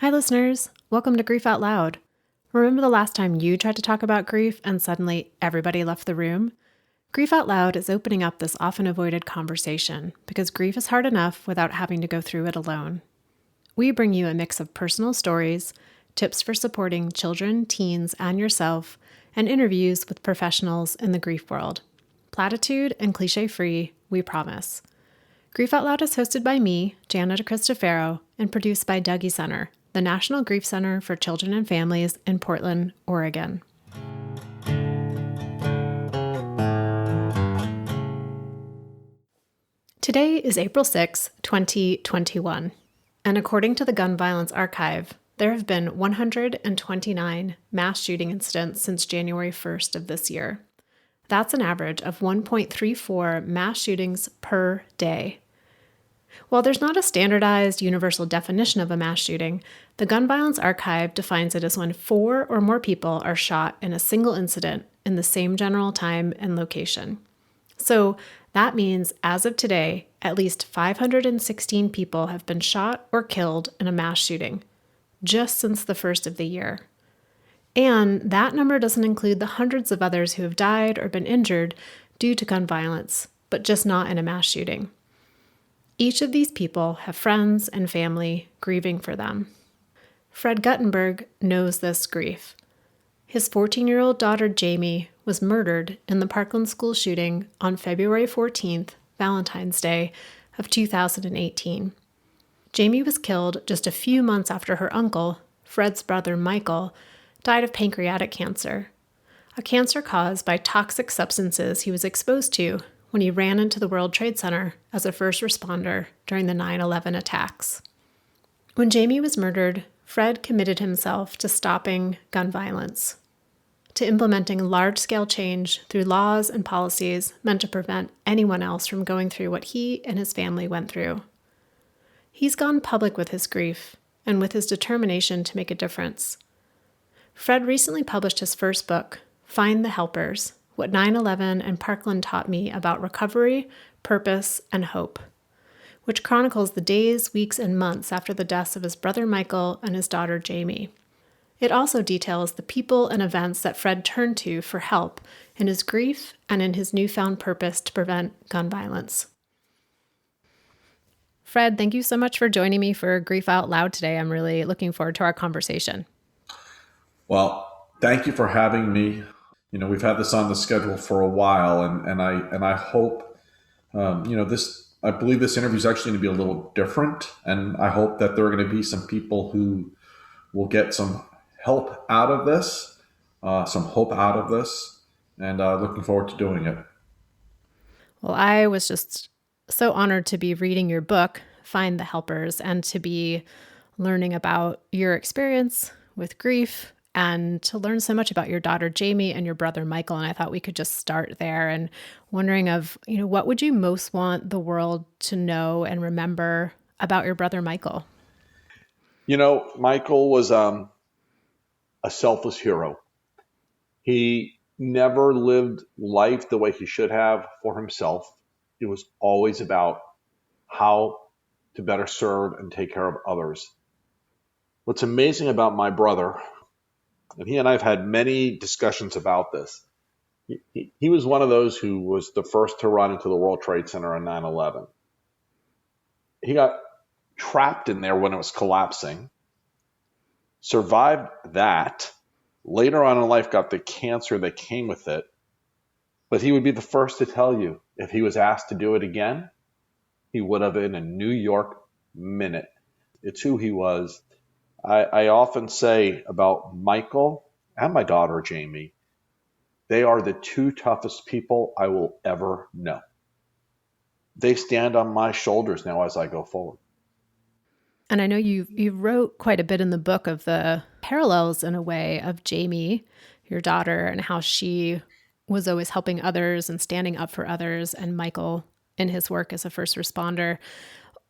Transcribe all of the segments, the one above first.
Hi, listeners. Welcome to Grief Out Loud. Remember the last time you tried to talk about grief and suddenly everybody left the room? Grief Out Loud is opening up this often avoided conversation because grief is hard enough without having to go through it alone. We bring you a mix of personal stories, tips for supporting children, teens, and yourself, and interviews with professionals in the grief world. Platitude and cliche-free, we promise. Grief Out Loud is hosted by me, Jana DeCristofaro, and produced by Dougie Center, the National Grief Center for Children and Families in Portland, Oregon. Today is April 6, 2021, and according to the Gun Violence Archive, there have been 129 mass shooting incidents since January 1st of this year. That's an average of 1.34 mass shootings per day. While there's not a standardized universal definition of a mass shooting, the Gun Violence Archive defines it as when 4 or more people are shot in a single incident in the same general time and location. So that means, as of today, at least 516 people have been shot or killed in a mass shooting, just since the first of the year. And that number doesn't include the hundreds of others who have died or been injured due to gun violence, but just not in a mass shooting. Each of these people have friends and family grieving for them. Fred Guttenberg knows this grief. His 14-year-old daughter, Jaime, was murdered in the Parkland School shooting on February 14th, Valentine's Day of 2018. Jaime was killed just a few months after her uncle, Fred's brother Michael, died of pancreatic cancer, a cancer caused by toxic substances he was exposed to when he ran into the World Trade Center as a first responder during the 9/11 attacks. When Jaime was murdered, Fred committed himself to stopping gun violence, to implementing large-scale change through laws and policies meant to prevent anyone else from going through what he and his family went through. He's gone public with his grief and with his determination to make a difference. Fred recently published his first book, Find the Helpers: What 9/11 and Parkland Taught Me About Recovery, Purpose, and Hope, which chronicles the days, weeks, and months after the deaths of his brother Michael and his daughter Jaime. It also details the people and events that Fred turned to for help in his grief and in his newfound purpose to prevent gun violence. Fred, thank you so much for joining me for Grief Out Loud today. I'm really looking forward to our conversation. Well, thank you for having me. We've had this on the schedule for a while, and I hope, I believe this interview is actually going to be a little different, and I hope that there are going to be some people who will get some help out of this, some hope out of this, and looking forward to doing it. Well, I was just so honored to be reading your book, Find the Helpers, and to be learning about your experience with grief and to learn so much about your daughter, Jaime, and your brother, Michael. And I thought we could just start there and wondering what would you most want the world to know and remember about your brother, Michael? Michael was a selfless hero. He never lived life the way he should have for himself. It was always about how to better serve and take care of others. What's amazing about my brother, and he and I have had many discussions about this, he was one of those who was the first to run into the World Trade Center on 9/11. He got trapped in there when it was collapsing, survived that, later on in life got the cancer that came with it, but he would be the first to tell you if he was asked to do it again, he would have in a New York minute. It's who he was. I often say about Michael and my daughter, Jaime, they are the two toughest people I will ever know. They stand on my shoulders now as I go forward. And I know you wrote quite a bit in the book of the parallels, in a way, of Jaime, your daughter, and how she was always helping others and standing up for others, and Michael in his work as a first responder.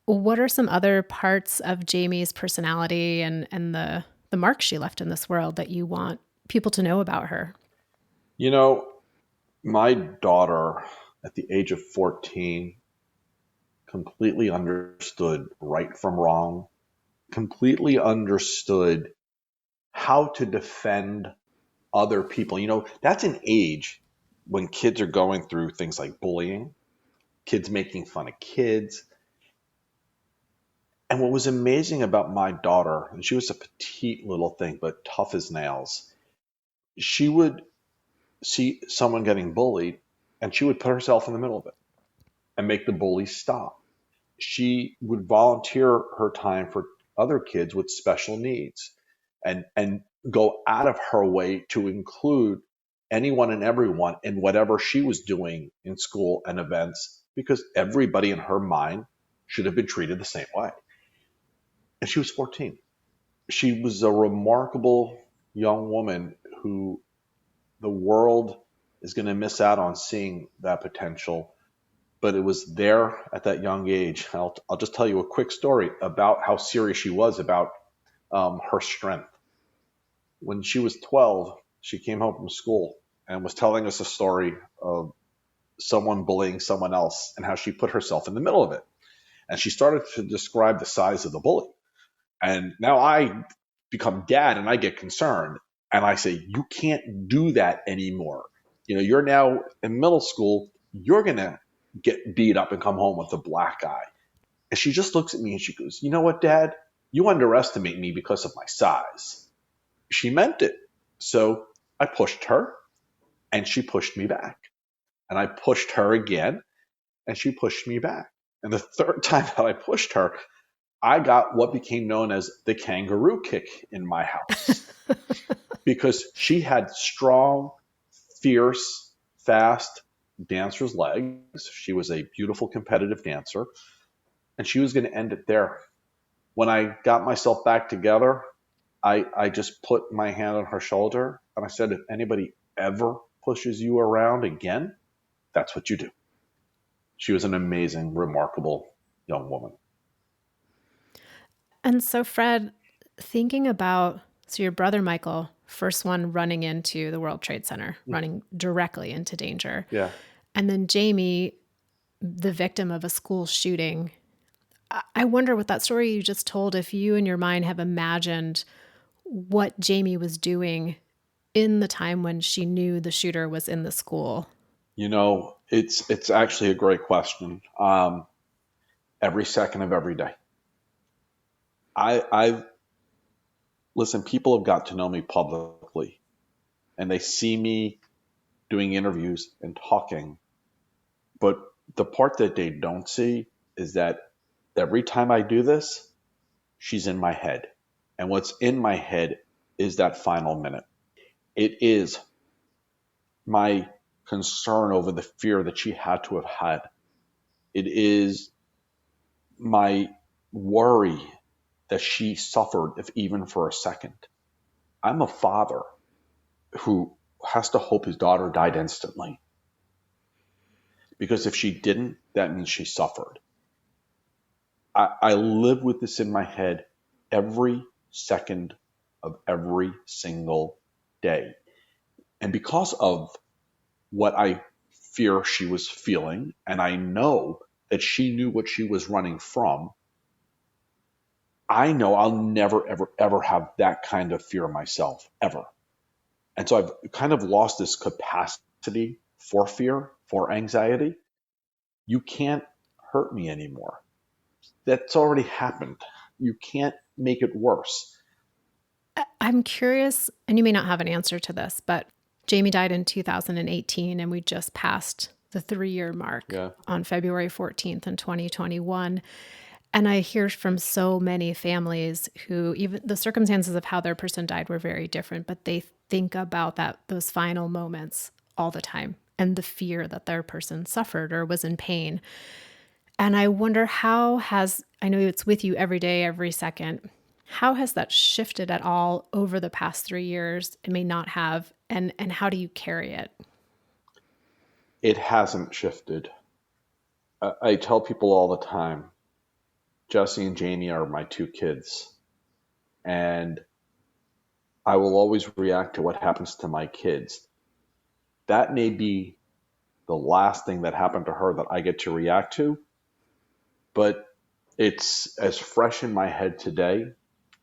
What are some other parts of Jaime's personality and the mark she left in this world that you want people to know about her? My daughter, at the age of 14, completely understood right from wrong, completely understood how to defend other people. That's an age when kids are going through things like bullying, kids making fun of kids. And what was amazing about my daughter, and she was a petite little thing, but tough as nails, she would see someone getting bullied and she would put herself in the middle of it and make the bully stop. She would volunteer her time for other kids with special needs and go out of her way to include anyone and everyone in whatever she was doing in school and events, because everybody in her mind should have been treated the same way. And she was 14. She was a remarkable young woman who the world is going to miss out on seeing that potential. But it was there at that young age. I'll just tell you a quick story about how serious she was about her strength. When she was 12, she came home from school and was telling us a story of someone bullying someone else and how she put herself in the middle of it. And she started to describe the size of the bully. And now I become dad and I get concerned. And I say, you can't do that anymore. You're now in middle school. You're going to get beat up and come home with a black eye. And she just looks at me and she goes, you know what, Dad? You underestimate me because of my size. She meant it. So I pushed her and she pushed me back. And I pushed her again and she pushed me back. And the third time that I pushed her, I got what became known as the kangaroo kick in my house because she had strong, fierce, fast dancer's legs. She was a beautiful competitive dancer, and she was going to end it there. When I got myself back together, I just put my hand on her shoulder and I said, if anybody ever pushes you around again, that's what you do. She was an amazing, remarkable young woman. And so, Fred, thinking about, so your brother Michael, first one running into the World Trade Center, running directly into danger. Yeah. And then Jamie, the victim of a school shooting. I wonder with that story you just told, if you in your mind have imagined what Jamie was doing in the time when she knew the shooter was in the school. It's actually a great question. Every second of every day. Listen, people have got to know me publicly and they see me doing interviews and talking. But the part that they don't see is that every time I do this, she's in my head. And what's in my head is that final minute. It is my concern over the fear that she had to have had. It is my worry that she suffered, if even for a second. I'm a father who has to hope his daughter died instantly. Because if she didn't, that means she suffered. I live with this in my head every second of every single day. And because of what I fear she was feeling, and I know that she knew what she was running from, I know I'll never, ever, ever have that kind of fear myself, ever. And so I've kind of lost this capacity for fear, for anxiety. You can't hurt me anymore. That's already happened. You can't make it worse. I'm curious, and you may not have an answer to this, but Jamie died in 2018, and we just passed the 3-year mark on February 14th in 2021. And I hear from so many families who, even the circumstances of how their person died were very different, but they think about those final moments all the time and the fear that their person suffered or was in pain. And I wonder I know it's with you every day, every second, how has that shifted at all over the past 3 years? It may not have. And how do you carry it? It hasn't shifted. I tell people all the time, Jesse and Jamie are my 2 kids. And I will always react to what happens to my kids. That may be the last thing that happened to her that I get to react to, but it's as fresh in my head today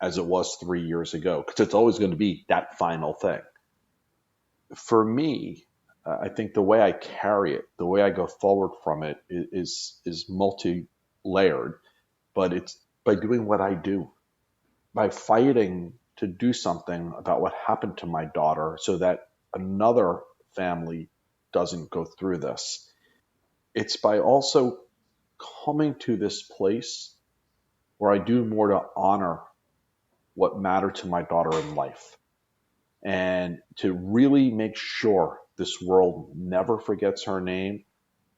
as it was 3 years ago, because it's always going to be that final thing. For me, I think the way I carry it, the way I go forward from it is multi-layered, but it's by doing what I do, by fighting to do something about what happened to my daughter so that another family doesn't go through this. It's by also coming to this place where I do more to honor what mattered to my daughter in life and to really make sure this world never forgets her name,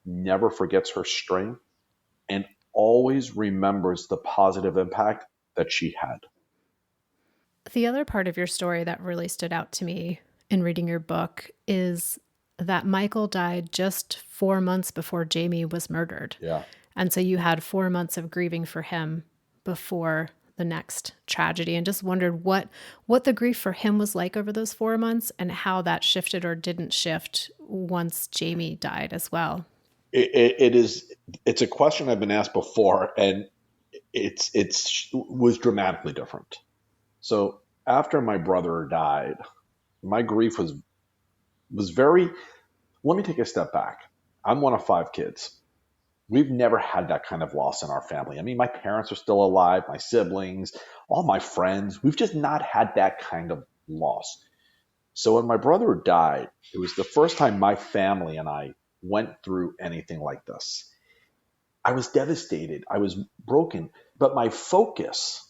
never forgets her strength, and always remembers the positive impact that she had. The other part of your story that really stood out to me in reading your book is that Michael died just 4 months before Jaime was murdered. Yeah. And so you had 4 months of grieving for him before the next tragedy, and just wondered what the grief for him was like over those 4 months and how that shifted or didn't shift once Jaime died as well. It's a question I've been asked before, and it's was dramatically different. So after my brother died, my grief was very. Let me take a step back. I'm one of 5 kids. We've never had that kind of loss in our family. I mean, my parents are still alive, my siblings, all my friends. We've just not had that kind of loss. So when my brother died, it was the first time my family and I went through anything like this. I was devastated. I was broken. But my focus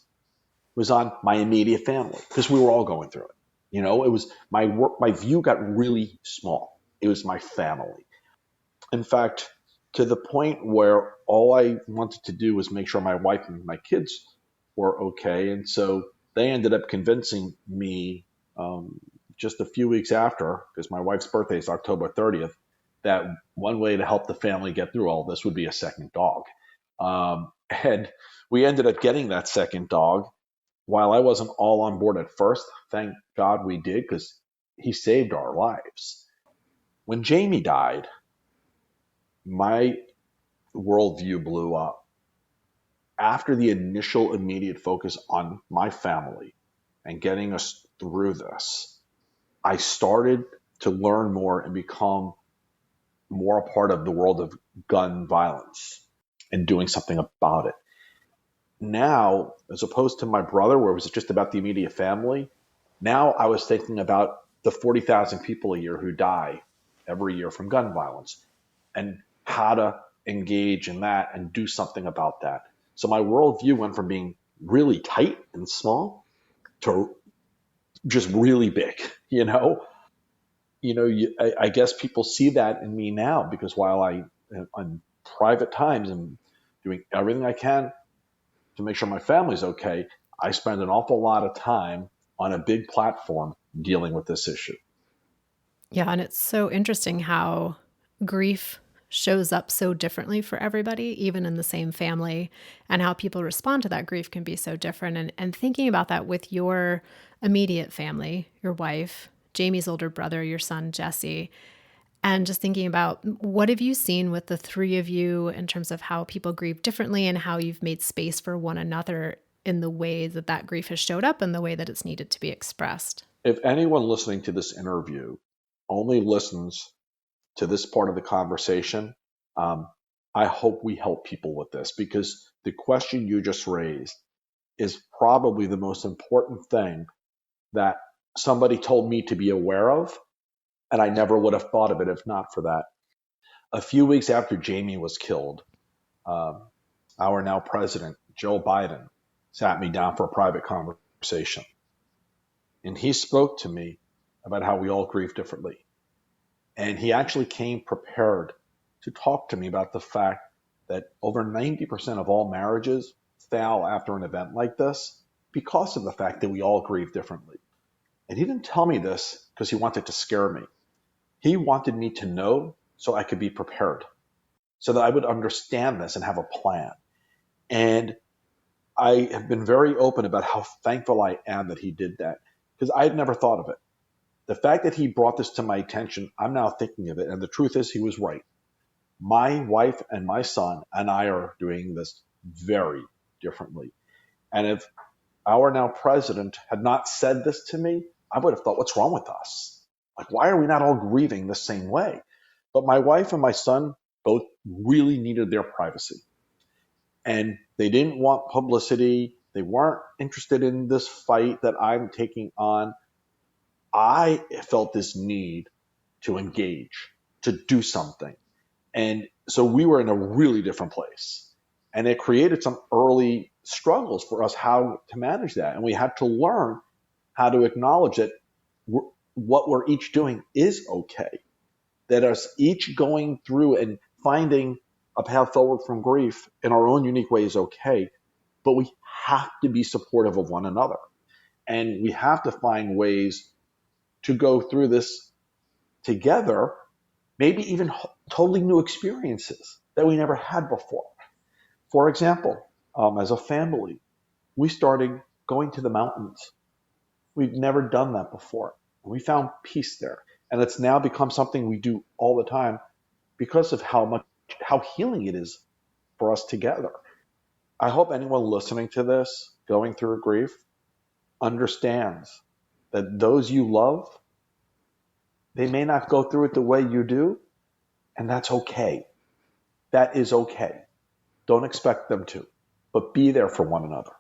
was on my immediate family because we were all going through it. It was my view got really small. It was my family. In fact, to the point where all I wanted to do was make sure my wife and my kids were okay. And so they ended up convincing me just a few weeks after, because my wife's birthday is October 30th, that one way to help the family get through all this would be a second dog. And we ended up getting that second dog. While I wasn't all on board at first, thank God we did, because he saved our lives. When Jaime died, my worldview blew up. After the initial immediate focus on my family and getting us through this, I started to learn more and become more a part of the world of gun violence and doing something about it. Now, as opposed to my brother, where it was just about the immediate family, now I was thinking about the 40,000 people a year who die every year from gun violence and how to engage in that and do something about that. So my worldview went from being really tight and small to just really big, I guess people see that in me now, because while on private times I'm doing everything I can to make sure my family's okay, I spend an awful lot of time on a big platform dealing with this issue. Yeah, and it's so interesting how grief shows up so differently for everybody, even in the same family, and how people respond to that grief can be so different. And thinking about that with your immediate family, your wife, Jamie's older brother, your son, Jesse, and just thinking about what have you seen with the three of you in terms of how people grieve differently and how you've made space for one another in the way that that grief has showed up and the way that it's needed to be expressed. If anyone listening to this interview only listens to this part of the conversation, I hope we help people with this, because the question you just raised is probably the most important thing that somebody told me to be aware of, and I never would have thought of it if not for that. A few weeks after Jaime was killed, our now president, Joe Biden, sat me down for a private conversation. And he spoke to me about how we all grieve differently. And he actually came prepared to talk to me about the fact that over 90% of all marriages fail after an event like this because of the fact that we all grieve differently. And he didn't tell me this because he wanted to scare me. He wanted me to know so I could be prepared, so that I would understand this and have a plan. And I have been very open about how thankful I am that he did that, because I had never thought of it. The fact that he brought this to my attention, I'm now thinking of it. And the truth is, he was right. My wife and my son and I are doing this very differently. And if our now president had not said this to me, I would have thought, what's wrong with us? Like, why are we not all grieving the same way? But my wife and my son both really needed their privacy. And they didn't want publicity. They weren't interested in this fight that I'm taking on. I felt this need to engage, to do something. And so we were in a really different place. And it created some early struggles for us how to manage that. And we had to learn how to acknowledge that what we're each doing is okay. That us each going through and finding a path forward from grief in our own unique way is okay. But we have to be supportive of one another. And we have to find ways to go through this together, maybe even totally new experiences that we never had before. For example, as a family, we started going to the mountains. We've never done that before. We found peace there. And it's now become something we do all the time because of how healing it is for us together. I hope anyone listening to this, going through grief, understands that those you love, they may not go through it the way you do, and that's okay. That is okay. Don't expect them to, but be there for one another.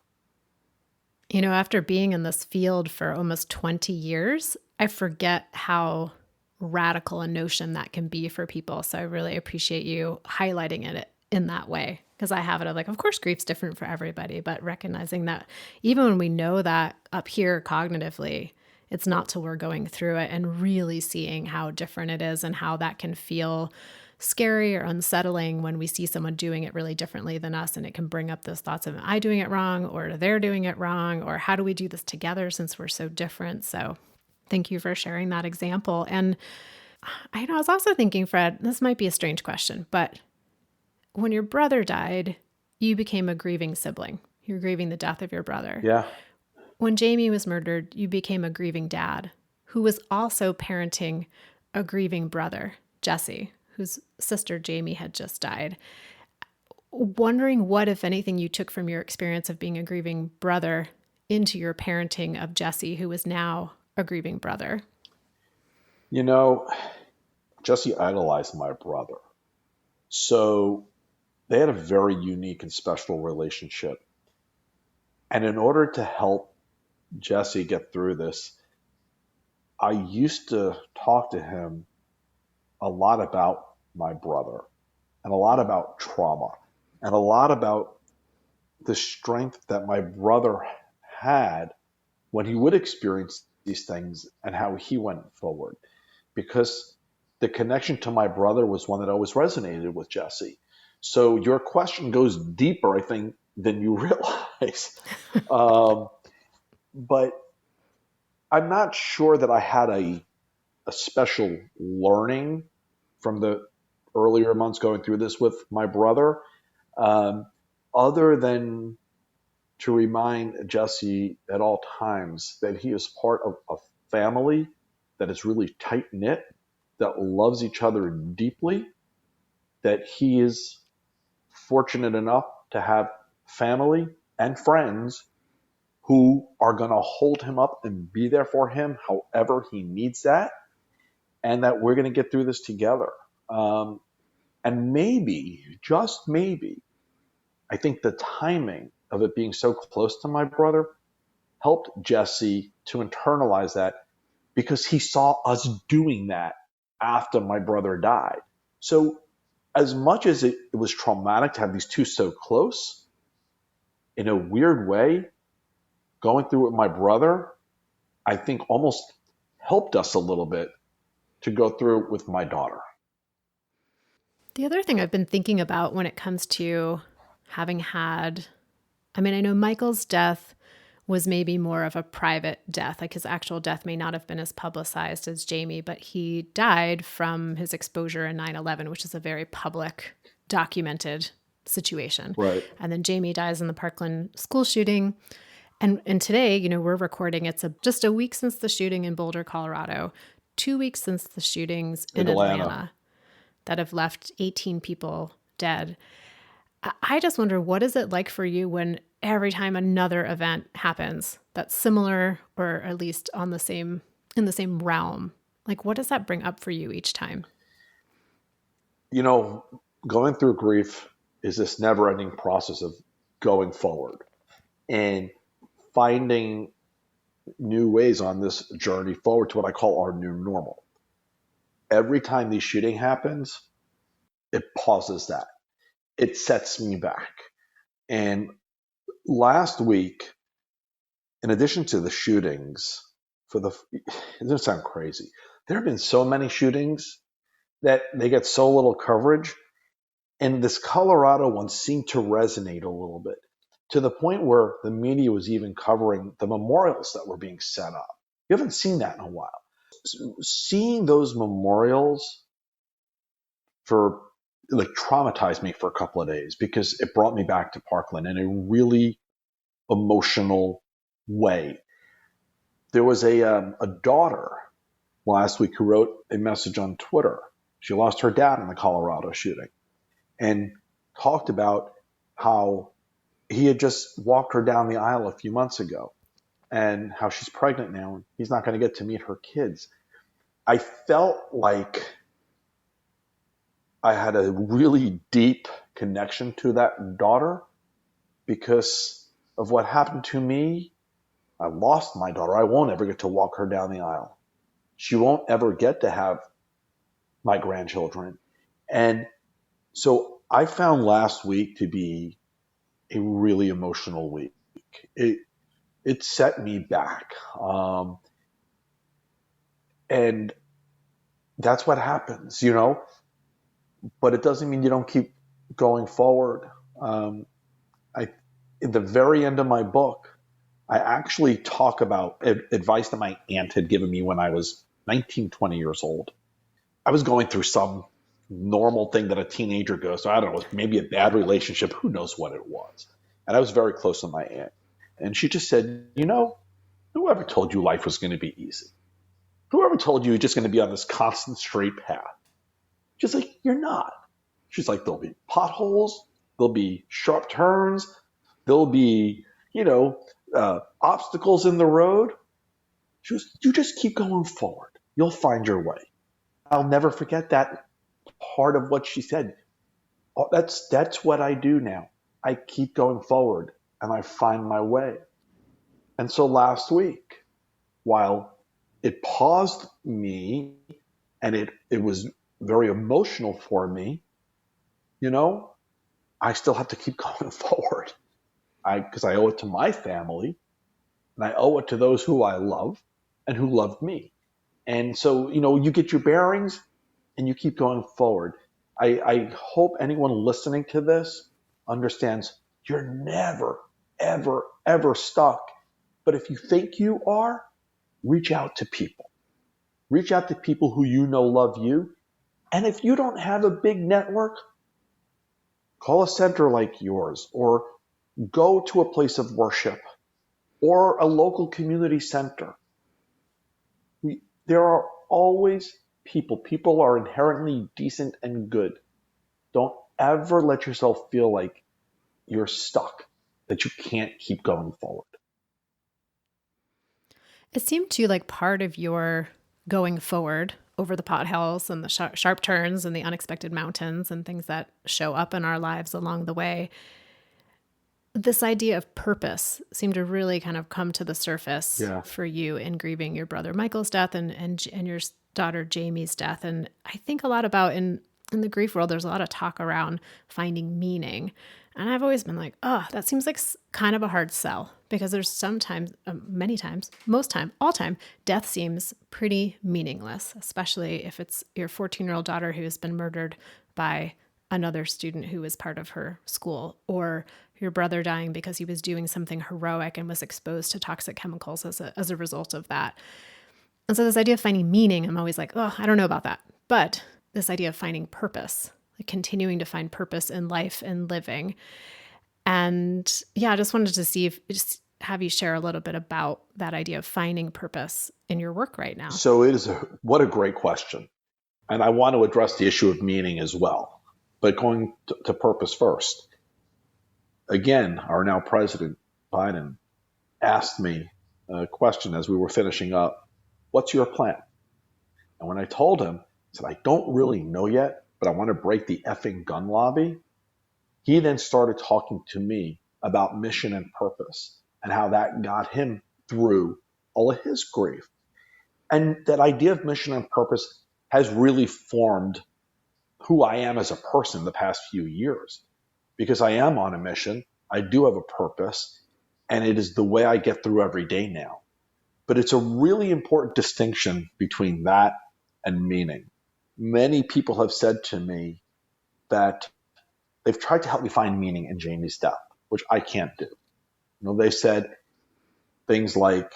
You know, after being in this field for almost 20 years, I forget how radical a notion that can be for people. So I really appreciate you highlighting it in that way, because I have it of like, of course, grief's different for everybody, but recognizing that even when we know that up here cognitively, it's not till we're going through it and really seeing how different it is and how that can feel scary or unsettling when we see someone doing it really differently than us. And it can bring up those thoughts of, am I doing it wrong, or they're doing it wrong, or how do we do this together since we're so different? So thank you for sharing that example. And I was also thinking, Fred, this might be a strange question, but when your brother died, you became a grieving sibling. You're grieving the death of your brother. Yeah. When Jamie was murdered, you became a grieving dad who was also parenting a grieving brother, Jesse, whose sister Jamie had just died. Wondering what, if anything, you took from your experience of being a grieving brother into your parenting of Jesse, who is now a grieving brother. You know, Jesse idolized my brother. So they had a very unique and special relationship. And in order to help Jesse get through this, I used to talk to him a lot about my brother and a lot about trauma and a lot about the strength that my brother had when he would experience these things and how he went forward. Because the connection to my brother was one that always resonated with Jesse. So your question goes deeper, I think, than you realize. But I'm not sure that I had a special learning from the earlier months going through this with my brother, other than to remind Jesse at all times that he is part of a family that is really tight-knit, that loves each other deeply, that he is fortunate enough to have family and friends who are going to hold him up and be there for him however he needs that, and that we're going to get through this together. And maybe, just maybe, I think the timing of it being so close to my brother helped Jesse to internalize that, because he saw us doing that after my brother died. So as much as it was traumatic to have these two so close, in a weird way, going through it with my brother, I think almost helped us a little bit to go through it with my daughter. The other thing I've been thinking about when it comes to having had, I know Michael's death was maybe more of a private death. Like his actual death may not have been as publicized as Jamie, but he died from his exposure in 9/11, which is a very public, documented situation. Right. And then Jamie dies in the Parkland School shooting. And today, we're recording, it's just a week since the shooting in Boulder, Colorado, 2 weeks since the shootings in Atlanta that have left 18 people dead. I just wonder, what is it like for you when every time another event happens that's similar or at least in the same realm, like what does that bring up for you each time? Going through grief is this never-ending process of going forward and finding new ways on this journey forward to what I call our new normal. Every time the shooting happens, it pauses that. It sets me back. And last week, in addition to the shootings, it doesn't sound crazy. There have been so many shootings that they get so little coverage. And this Colorado one seemed to resonate a little bit to the point where the media was even covering the memorials that were being set up. You haven't seen that in a while. Seeing those memorials traumatized me for a couple of days because it brought me back to Parkland in a really emotional way. There was a daughter last week who wrote a message on Twitter. She lost her dad in the Colorado shooting and talked about how he had just walked her down the aisle a few months ago and how she's pregnant now and he's not going to get to meet her kids. I felt like I had a really deep connection to that daughter because of what happened to me. I lost my daughter. I won't ever get to walk her down the aisle. She won't ever get to have my grandchildren. And so I found last week to be a really emotional week. It set me back. And that's what happens, but it doesn't mean you don't keep going forward. In the very end of my book, I actually talk about advice that my aunt had given me when I was 19, 20 years old. I was going through some normal thing that a teenager goes through. I don't know, maybe a bad relationship. Who knows what it was? And I was very close to my aunt. And she just said, whoever told you life was going to be easy? Whoever told you you're just going to be on this constant straight path? She's like, you're not. She's like, there'll be potholes. There'll be sharp turns. There'll be, obstacles in the road. She goes, you just keep going forward. You'll find your way. I'll never forget that part of what she said. Oh, that's what I do now. I keep going forward and I find my way. And so last week, while it paused me and it was very emotional for me, I still have to keep going forward. Because I owe it to my family and I owe it to those who I love and who loved me. And so, you get your bearings and you keep going forward. I hope anyone listening to this understands you're never, ever, ever stuck. But if you think you are, reach out to people. Reach out to people who love you. And if you don't have a big network, call a center like yours or go to a place of worship or a local community center. There are always people. People are inherently decent and good. Don't ever let yourself feel like you're stuck, that you can't keep going forward. It seemed to you like part of your going forward over the potholes and the sharp turns and the unexpected mountains and things that show up in our lives along the way. This idea of purpose seemed to really kind of come to the surface for you in grieving your brother Michael's death and your daughter Jamie's death. And I think a lot about in the grief world, there's a lot of talk around finding meaning. And I've always been like, that seems like kind of a hard sell because there's sometimes, many times, most time, all time, death seems pretty meaningless, especially if it's your 14-year-old daughter who has been murdered by another student who was part of her school, or your brother dying because he was doing something heroic and was exposed to toxic chemicals as a result of that. And so this idea of finding meaning, I'm always like, I don't know about that. But this idea of finding purpose, like continuing to find purpose in life and living. And I just wanted to have you share a little bit about that idea of finding purpose in your work right now. So what a great question. And I want to address the issue of meaning as well, but going to purpose first. again, our now president, Biden, asked me a question as we were finishing up. What's your plan? And when I told him, I said, I don't really know yet, but I want to break the effing gun lobby. He then started talking to me about mission and purpose and how that got him through all of his grief. And that idea of mission and purpose has really formed who I am as a person the past few years, because I am on a mission. I do have a purpose, and it is the way I get through every day now. But it's a really important distinction between that and meaning. Many people have said to me that they've tried to help me find meaning in Jaime's death, which I can't do. They've said things like,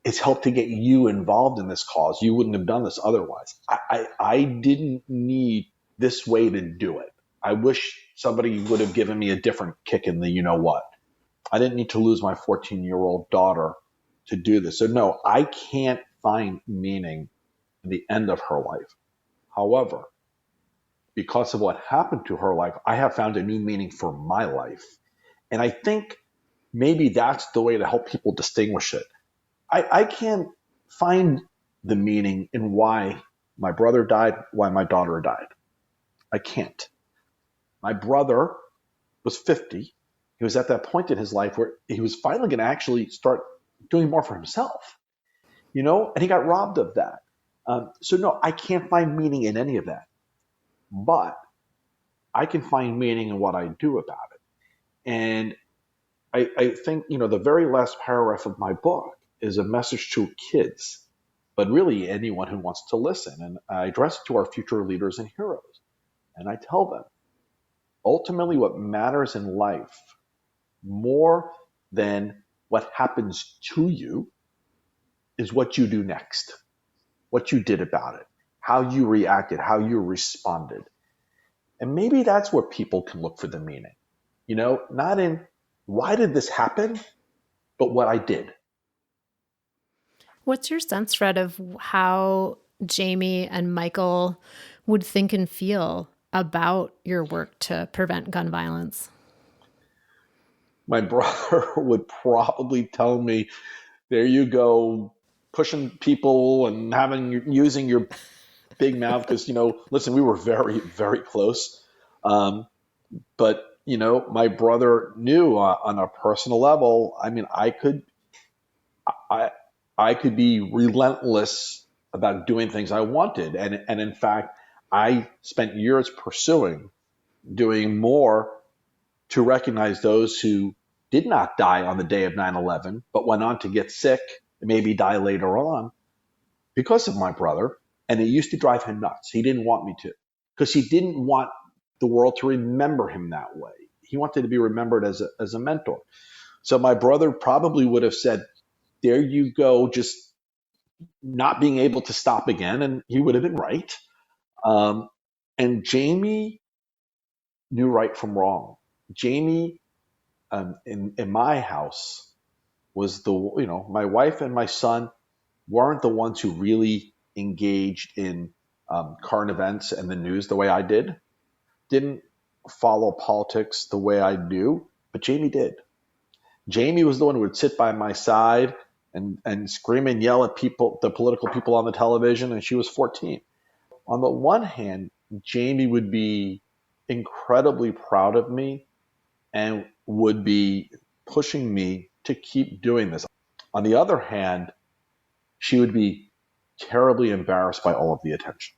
it's helped to get you involved in this cause. You wouldn't have done this otherwise. I didn't need this way to do it. I wish somebody would have given me a different kick in the you-know-what. I didn't need to lose my 14-year-old daughter to do this. So no, I can't find meaning in the end of her life. However, because of what happened to her life, I have found a new meaning for my life. And I think maybe that's the way to help people distinguish it. I can't find the meaning in why my brother died, why my daughter died. I can't. My brother was 50. He was at that point in his life where he was finally going to actually start doing more for himself, and he got robbed of that. So no, I can't find meaning in any of that. But I can find meaning in what I do about it. And I think, the very last paragraph of my book is a message to kids, but really anyone who wants to listen. And I address it to our future leaders and heroes. And I tell them, ultimately what matters in life more than what happens to you is what you do next, what you did about it, how you reacted, how you responded. And maybe that's where people can look for the meaning, not in why did this happen, but what I did. What's your sense, Fred, of how Jaime and Michael would think and feel about your work to prevent gun violence? My brother would probably tell me, there you go, pushing people and using your big mouth. Because, listen, we were very, very close. But, my brother knew on a personal level, I could be relentless about doing things I wanted. And in fact, I spent years doing more to recognize those who did not die on the day of 9/11, but went on to get sick and maybe die later on because of my brother. And it used to drive him nuts. He didn't want me to, because he didn't want the world to remember him that way. He wanted to be remembered as a mentor. So my brother probably would have said, there you go, just not being able to stop again. And he would have been right. And Jaime knew right from wrong. Jaime, in my house, was my wife and my son weren't the ones who really engaged in current events and the news the way I did. Didn't follow politics the way I do, but Jaime did. Jaime was the one who would sit by my side and scream and yell at the political people on the television, and she was 14. On the one hand, Jaime would be incredibly proud of me and would be pushing me to keep doing this. On the other hand, she would be terribly embarrassed by all of the attention.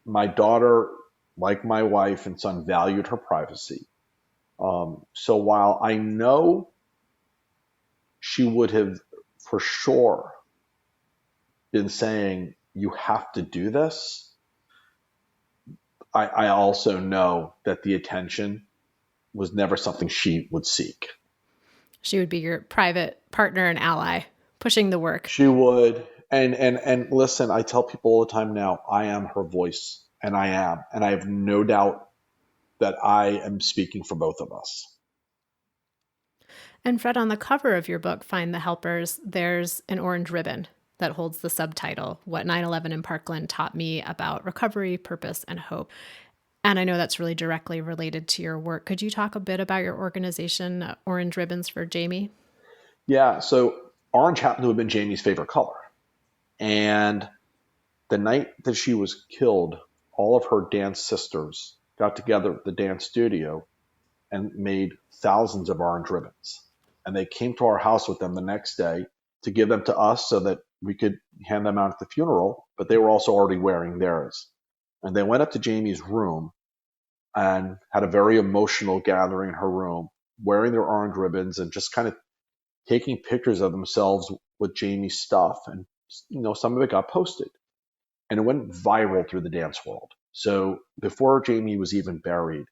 My daughter, like my wife and son, valued her privacy. So while I know she would have for sure been saying, you have to do this, I also know that the attention was never something she would seek. She would be your private partner and ally, pushing the work. She would. And listen, I tell people all the time now, I am her voice, and I am. And I have no doubt that I am speaking for both of us. And Fred, on the cover of your book, Find the Helpers, there's an orange ribbon that holds the subtitle, What 9/11 in Parkland Taught Me About Recovery, Purpose, and Hope. And I know that's really directly related to your work. Could you talk a bit about your organization, Orange Ribbons for Jamie? Yeah, so orange happened to have been Jamie's favorite color. And the night that she was killed, all of her dance sisters got together at the dance studio and made thousands of orange ribbons. And they came to our house with them the next day to give them to us so that we could hand them out at the funeral, but they were also already wearing theirs. And they went up to Jamie's room and had a very emotional gathering in her room, wearing their orange ribbons and just kind of taking pictures of themselves with Jamie's stuff. And, some of it got posted and it went viral through the dance world. So before Jamie was even buried,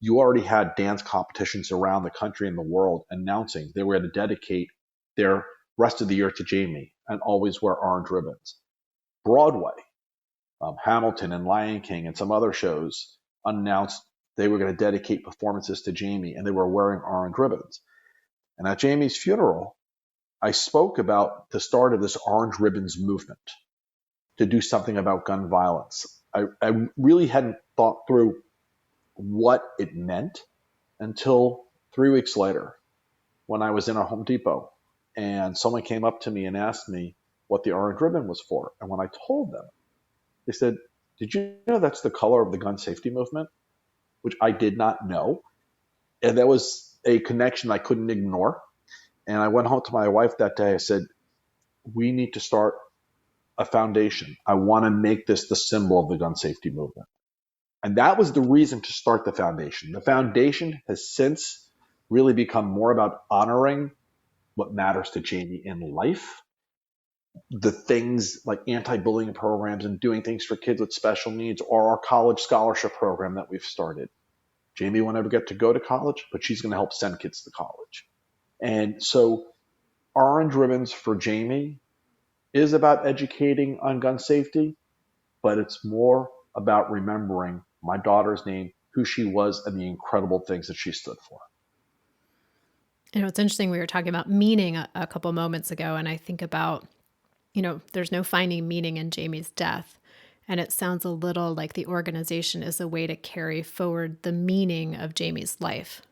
you already had dance competitions around the country and the world announcing they were going to dedicate their rest of the year to Jamie and always wear orange ribbons. Broadway, Hamilton and Lion King and some other shows announced they were going to dedicate performances to Jamie and they were wearing orange ribbons. And at Jamie's funeral, I spoke about the start of this orange ribbons movement to do something about gun violence. I really hadn't thought through what it meant until 3 weeks later when I was in a Home Depot and someone came up to me and asked me what the orange ribbon was for. And when I told them, they said, "Did you know that's the color of the gun safety movement?" Which I did not know. And that was a connection I couldn't ignore. And I went home to my wife that day. I said, "We need to start a foundation. I want to make this the symbol of the gun safety movement." And that was the reason to start the foundation. The foundation has since really become more about honoring what matters to Jamie in life. The things like anti-bullying programs and doing things for kids with special needs, or our college scholarship program that we've started. Jamie will never get to go to college, but she's going to help send kids to college. And so Orange Ribbons for Jamie is about educating on gun safety, but it's more about remembering my daughter's name, who she was, and the incredible things that she stood for. It's interesting. We were talking about meaning a couple moments ago, and I think about, there's no finding meaning in Jamie's death. And it sounds a little like the organization is a way to carry forward the meaning of Jamie's life.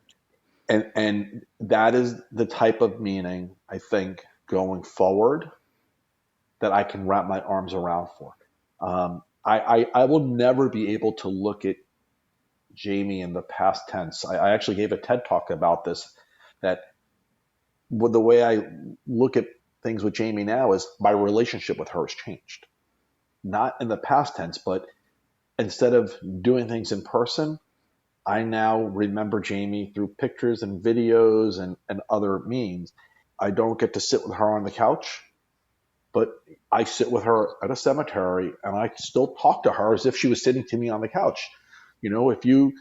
And that is the type of meaning, I think, going forward that I can wrap my arms around for. I will never be able to look at Jamie in the past tense. I actually gave a TED talk about this, that the way I look at things with Jamie now is my relationship with her has changed. Not in the past tense, but instead of doing things in person, I now remember Jamie through pictures and videos and other means. I don't get to sit with her on the couch, but I sit with her at a cemetery and I still talk to her as if she was sitting to me on the couch. If you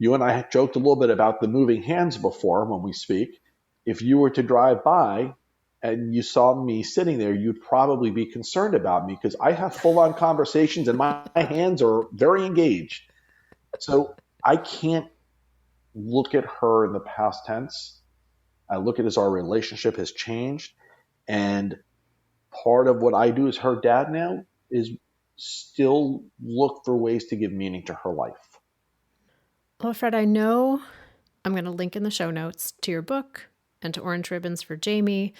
and I joked a little bit about the moving hands before when we speak. If you were to drive by and you saw me sitting there, you'd probably be concerned about me because I have full-on conversations and my hands are very engaged. So I can't look at her in the past tense. I look at it as our relationship has changed. And part of what I do as her dad now is still look for ways to give meaning to her life. Well, Fred, I know I'm going to link in the show notes to your book and to Orange Ribbons for Jamie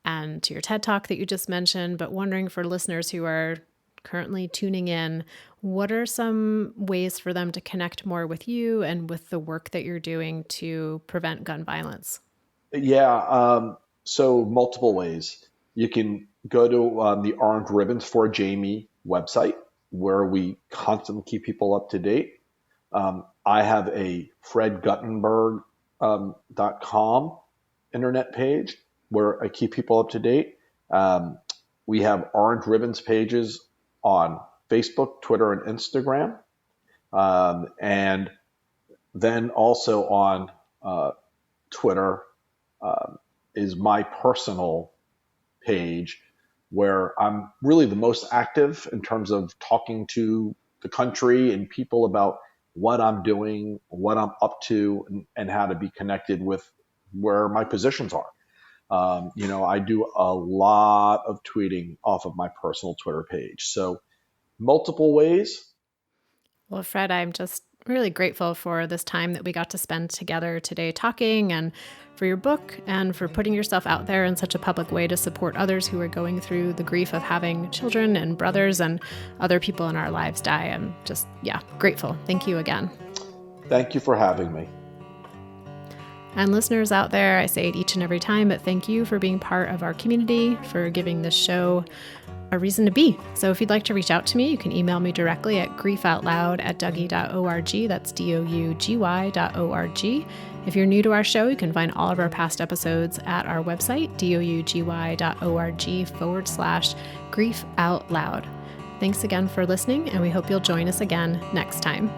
and to your TED Talk that you just mentioned, but wondering for listeners who are currently tuning in, what are some ways for them to connect more with you and with the work that you're doing to prevent gun violence? Yeah, so multiple ways. You can go to the Orange Ribbons for Jamie website, where we constantly keep people up to date. I have a fredguttenberg.com internet page where I keep people up to date. We have Orange Ribbons pages on Facebook, Twitter, and Instagram. And then also on Twitter is my personal page where I'm really the most active in terms of talking to the country and people about what I'm doing, what I'm up to, and how to be connected with where my positions are. I do a lot of tweeting off of my personal Twitter page. So multiple ways. Well, Fred, I'm just Really grateful for this time that we got to spend together today talking, and for your book, and for putting yourself out there in such a public way to support others who are going through the grief of having children and brothers and other people in our lives die. I'm just, grateful. Thank you again. Thank you for having me. And listeners out there, I say it each and every time, but thank you for being part of our community, for giving this show a reason to be. So if you'd like to reach out to me, you can email me directly at griefoutloud@dougy.org. That's DOUGY.org. If you're new to our show, you can find all of our past episodes at our website, dougy.org/griefoutloud. Thanks again for listening, and we hope you'll join us again next time.